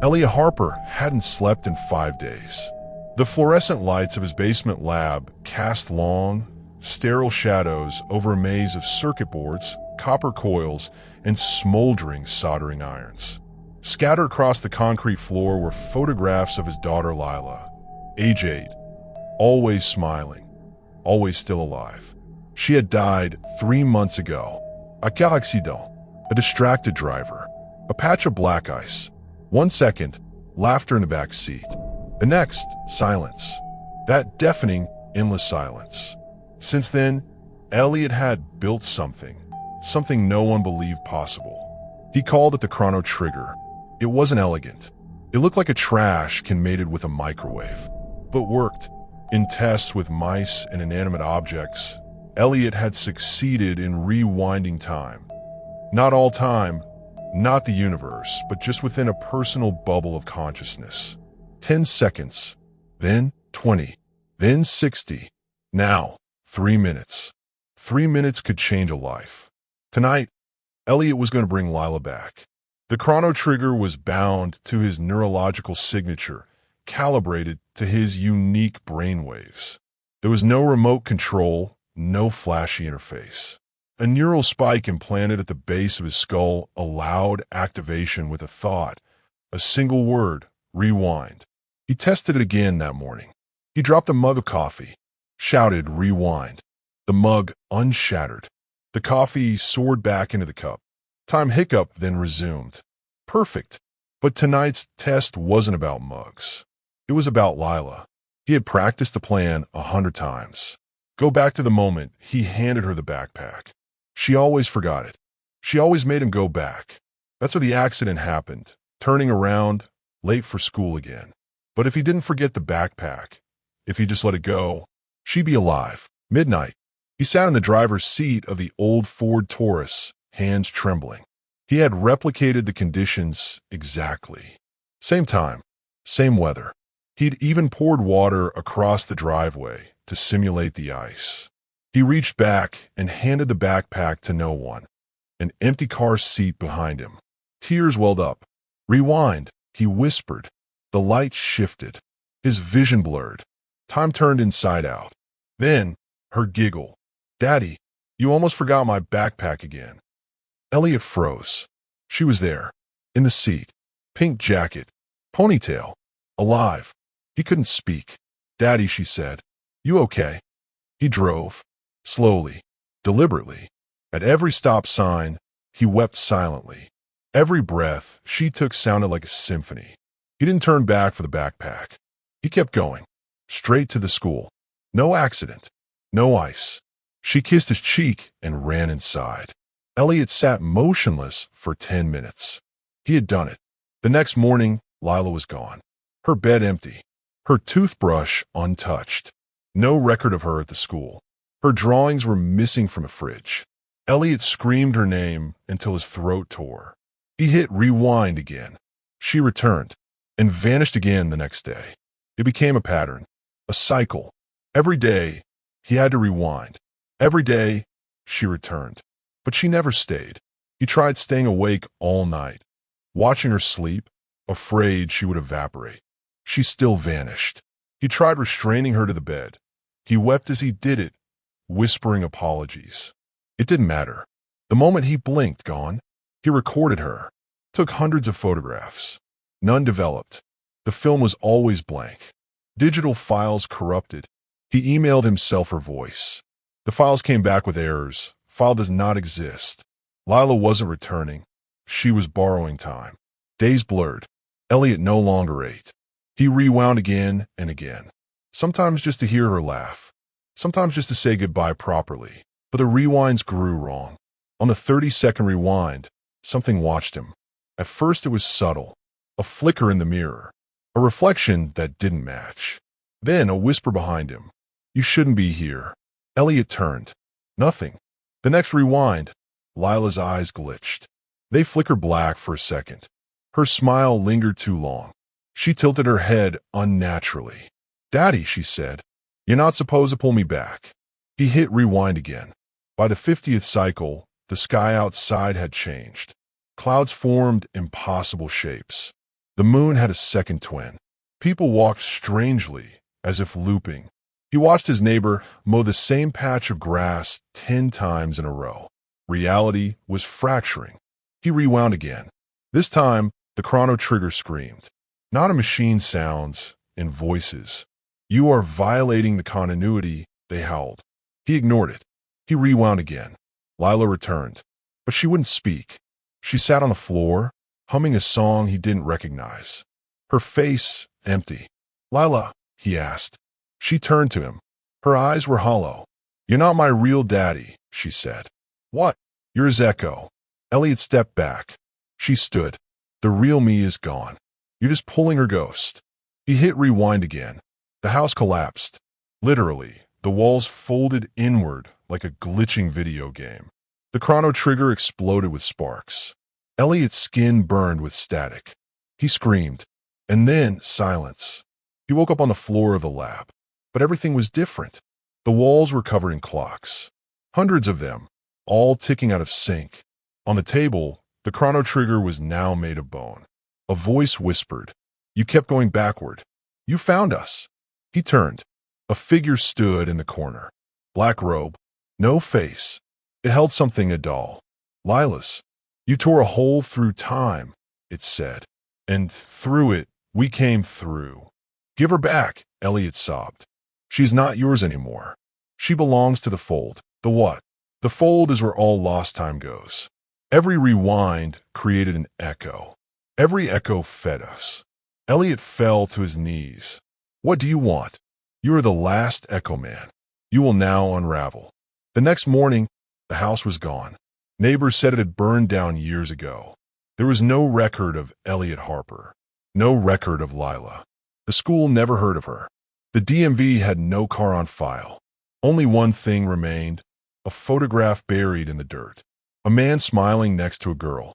Elliot Harper hadn't slept in 5 days. The fluorescent lights of his basement lab cast long, sterile shadows over a maze of circuit boards, copper coils, and smoldering soldering irons. Scattered across the concrete floor were photographs of his daughter Lila, age 8, always smiling, always still alive. She had died 3 months ago. A car accident, a distracted driver, a patch of black ice. 1 second, laughter in the back seat. The next, silence. That deafening, endless silence. Since then, Elliot had built something no one believed possible. He called it the chrono trigger. It wasn't elegant. It looked like a trash can mated with a microwave, but worked. In tests with mice and inanimate objects, Elliot had succeeded in rewinding time. Not all time, not the universe, but just within a personal bubble of consciousness. 10 seconds, then 20, then 60. Now, 3 minutes. 3 minutes could change a life. Tonight, Elliot was going to bring Lila back. The chrono trigger was bound to his neurological signature, calibrated to his unique brainwaves. There was no remote control, no flashy interface. A neural spike implanted at the base of his skull allowed activation with a thought, a single word, rewind. He tested it again that morning. He dropped a mug of coffee, shouted, rewind. The mug unshattered. The coffee soared back into the cup. Time hiccuped, then resumed. Perfect. But tonight's test wasn't about mugs. It was about Lila. He had practiced the plan 100 times. Go back to the moment he handed her the backpack. She always forgot it. She always made him go back. That's where the accident happened, turning around, late for school again. But if he didn't forget the backpack, if he just let it go, she'd be alive. Midnight. He sat in the driver's seat of the old Ford Taurus, hands trembling. He had replicated the conditions exactly. Same time, same weather. He'd even poured water across the driveway to simulate the ice. He reached back and handed the backpack to no one, an empty car seat behind him. Tears welled up. Rewind, he whispered. The light shifted. His vision blurred. Time turned inside out. Then, her giggle. Daddy, you almost forgot my backpack again. Elliot froze. She was there, in the seat. Pink jacket, ponytail, alive. He couldn't speak. Daddy, she said. You okay? He drove. Slowly, deliberately. At every stop sign, he wept silently. Every breath she took sounded like a symphony. He didn't turn back for the backpack. He kept going, straight to the school. No accident, no ice. She kissed his cheek and ran inside. Elliot sat motionless for 10 minutes. He had done it. The next morning, Lila was gone. Her bed empty. Her toothbrush untouched. No record of her at the school. Her drawings were missing from the fridge. Elliot screamed her name until his throat tore. He hit rewind again. She returned and vanished again the next day. It became a pattern, a cycle. Every day, he had to rewind. Every day, she returned. But she never stayed. He tried staying awake all night, watching her sleep, afraid she would evaporate. She still vanished. He tried restraining her to the bed. He wept as he did it, whispering apologies. It didn't matter. The moment he blinked, gone. He recorded her, took hundreds of photographs. None developed. The film was always blank. Digital files corrupted. He emailed himself her voice. The files came back with errors. File does not exist. Lila wasn't returning. She was borrowing time. Days blurred. Elliot no longer ate. He rewound again and again. Sometimes just to hear her laugh. Sometimes just to say goodbye properly. But the rewinds grew wrong. On the 30-second rewind, something watched him. At first it was subtle. A flicker in the mirror. A reflection that didn't match. Then a whisper behind him. You shouldn't be here. Elliot turned. Nothing. The next rewind, Lila's eyes glitched. They flickered black for a second. Her smile lingered too long. She tilted her head unnaturally. Daddy, she said, you're not supposed to pull me back. He hit rewind again. By the 50th cycle, the sky outside had changed. Clouds formed impossible shapes. The moon had a second twin. People walked strangely, as if looping. He watched his neighbor mow the same patch of grass 10 times in a row. Reality was fracturing. He rewound again. This time, the chrono trigger screamed. Not a machine sounds, in voices. "You are violating the continuity," they howled. He ignored it. He rewound again. Lila returned, but she wouldn't speak. She sat on the floor, humming a song he didn't recognize. Her face empty. "Lila," he asked. She turned to him. Her eyes were hollow. "You're not my real daddy," she said. "What?" "You're his echo." Elliot stepped back. She stood. "The real me is gone. You're just pulling her ghost." He hit rewind again. The house collapsed. Literally, the walls folded inward like a glitching video game. The chrono trigger exploded with sparks. Elliot's skin burned with static. He screamed. And then silence. He woke up on the floor of the lab. But everything was different. The walls were covered in clocks. Hundreds of them, all ticking out of sync. On the table, the chrono trigger was now made of bone. A voice whispered, "You kept going backward. You found us." He turned. A figure stood in the corner. Black robe. No face. It held something a doll. "Lila's. You tore a hole through time," it said. "And through it, we came through." "Give her back," Elliot sobbed. "She's not yours anymore. She belongs to the fold." The what? The fold is where all lost time goes. Every rewind created an echo. Every echo fed us. Elliot fell to his knees. "What do you want?" "You are the last Echo Man. You will now unravel." The next morning, the house was gone. Neighbors said it had burned down years ago. There was no record of Elliot Harper. No record of Lila. The school never heard of her. The DMV had no car on file. Only one thing remained, a photograph buried in the dirt. A man smiling next to a girl.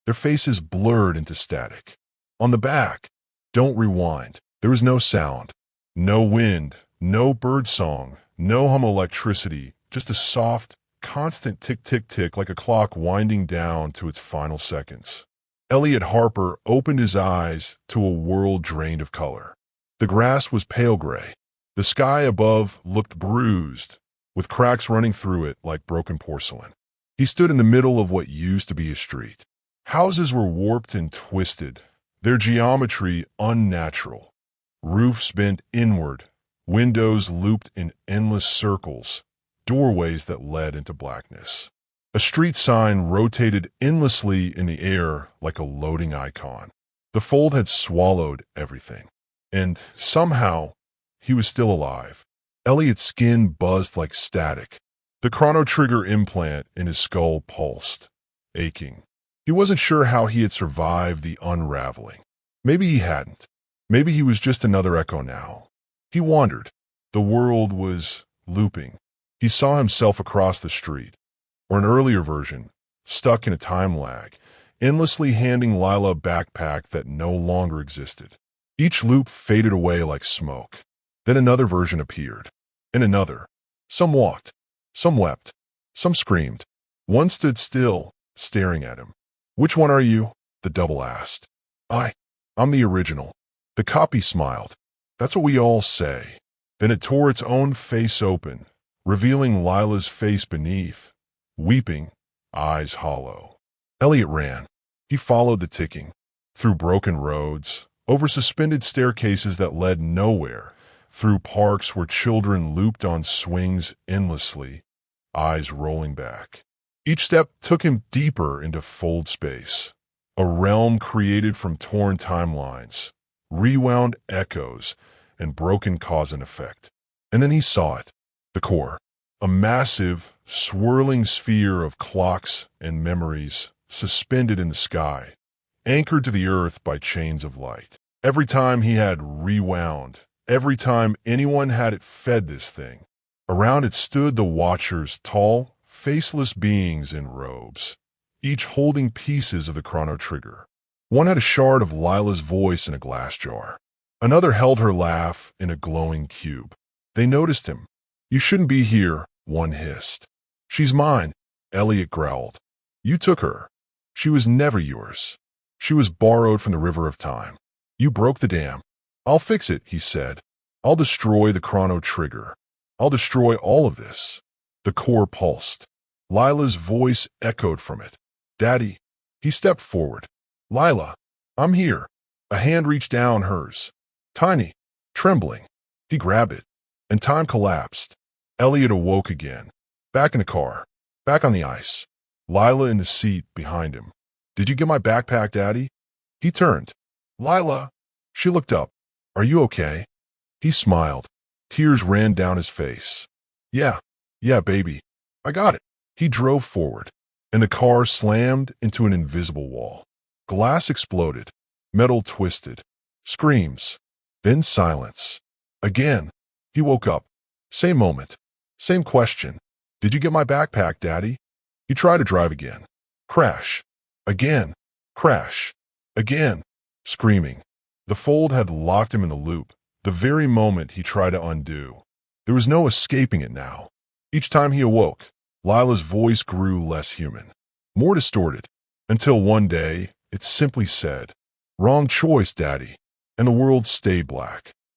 Their faces blurred into static. On the back, "Don't rewind." There was no sound. No wind. No bird song. No hum of electricity. Just a soft, constant tick-tick-tick like a clock winding down to its final seconds. Elliot Harper opened his eyes to a world drained of color. The grass was pale gray. The sky above looked bruised, with cracks running through it like broken porcelain. He stood in the middle of what used to be a street. Houses were warped and twisted, their geometry unnatural. Roofs bent inward, windows looped in endless circles, doorways that led into blackness. A street sign rotated endlessly in the air like a loading icon. The fold had swallowed everything. And somehow, he was still alive. Elliot's skin buzzed like static. The chrono trigger implant in his skull pulsed, aching. He wasn't sure how he had survived the unraveling. Maybe he hadn't. Maybe he was just another echo now. He wandered. The world was looping. He saw himself across the street, or an earlier version, stuck in a time lag, endlessly handing Lila a backpack that no longer existed. Each loop faded away like smoke. Then another version appeared. And another. Some walked. Some wept. Some screamed. One stood still, staring at him. "Which one are you?" the double asked. I'm the original." The copy smiled. "That's what we all say." Then it tore its own face open, revealing Lila's face beneath, weeping, eyes hollow. Elliot ran. He followed the ticking, through broken roads, over suspended staircases that led nowhere, through parks where children looped on swings endlessly, eyes rolling back. Each step took him deeper into fold space, a realm created from torn timelines, rewound echoes, and broken cause and effect. And then he saw it, the core, a massive, swirling sphere of clocks and memories suspended in the sky, anchored to the earth by chains of light. Every time he had rewound, every time anyone had it fed this thing, around it stood the Watchers, tall, faceless beings in robes, each holding pieces of the chrono trigger. One had a shard of Lila's voice in a glass jar. Another held her laugh in a glowing cube. They noticed him. "You shouldn't be here," one hissed. "She's mine," Elliot growled. "You took her. She was never yours. She was borrowed from the river of time." You broke the dam. I'll fix it, he said. I'll destroy the chrono trigger. I'll destroy all of this. The core pulsed. Lila's voice echoed from it. Daddy. He stepped forward. Lila, I'm here. A hand reached down hers. Tiny, trembling. He grabbed it, and time collapsed. Elliot awoke again. Back in the car. Back on the ice. Lila in the seat behind him. Did you get my backpack, Daddy? He turned. Lila. She looked up. Are you okay? He smiled. Tears ran down his face. Yeah, baby. I got it. He drove forward, and the car slammed into an invisible wall. Glass exploded. Metal twisted. Screams. Then silence. Again. He woke up. Same moment. Same question. Did you get my backpack, Daddy? He tried to drive again. Crash. Again. Crash. Again. Screaming. The fold had locked him in the loop, the very moment he tried to undo. There was no escaping it now. Each time he awoke, Lila's voice grew less human, more distorted, until one day it simply said, "Wrong choice, Daddy," and the world stayed black.